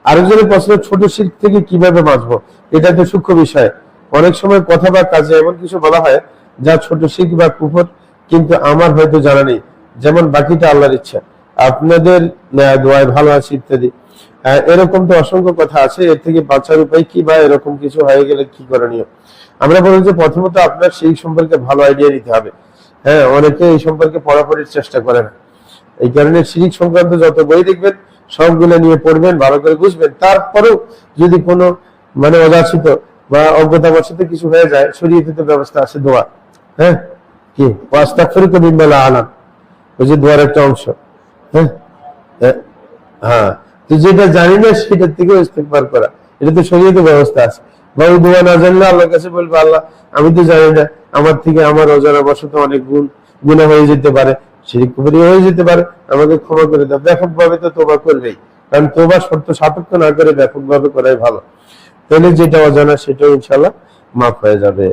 আরেকজনের প্রশ্ন, ছোট শিরক থেকে কিভাবে বাঁচবো? এটা তো সূক্ষ্ম বিষয়। অনেক সময় কথা বা কাজে এমন কিছু বলা হয় যা ছোট শিরক বা কুফর, কিন্তু আমার হয়তো জানা নেই। যেমন বাকিটা আল্লাহর ইচ্ছা, আপনাদের দোয়ায় ভালো আছে ইত্যাদি। এরকম তো অসংখ্য কথা আছে। এর থেকে বাঁচার উপায় কি, বা এরকম কিছু হয়ে গেলে কি করণীয়? আমরা বলি যে প্রথমত আপনার সেই সম্পর্কে ভালো আইডিয়া নিতে হবে। হ্যাঁ, অনেকে এই সম্পর্কে পড়াপড়ির চেষ্টা করে না। এই কারণে শিরিক সংক্রান্ত যত বই দেখবেন সবগুলো নিয়ে পড়বেন, ভালো করে বুঝবেন। তারপরেও যদি কোনো অযাচিত বা অজ্ঞতাবশত কিছু হয়ে যায়, শরীয়তে তো ব্যবস্থা আছে দোয়া। হ্যাঁ, কি ওয়াস্তাগফিরুকা মিম্মা লা আ'লাম, ওই যে দোয়ার একটা অংশ। হ্যাঁ, হ্যাঁ, তো যেটা জানি না সেটার থেকে ইস্তেগফার করা, এটা তো শরীয়তে ব্যবস্থা আছে। বা ওই দোয়া না জানলে আল্লাহর কাছে বলবে, আল্লাহ আমি তো জানি না, আমার থেকে আমার অজানা বশত অনেক গুনাহ হয়ে যেতে পারে, শিরক কুফরি হয়ে যেতে পারে, আমাকে ক্ষমা করে দাও। ব্যাপকভাবে তো তওবা করবেই, কারণ তওবা শর্ত সাপেক্ষ না করে ব্যাপকভাবে করাই ভালো। তাহলে যেটা অজানা সেটাও ইনশাআল্লাহ মাফ হয়ে যাবে।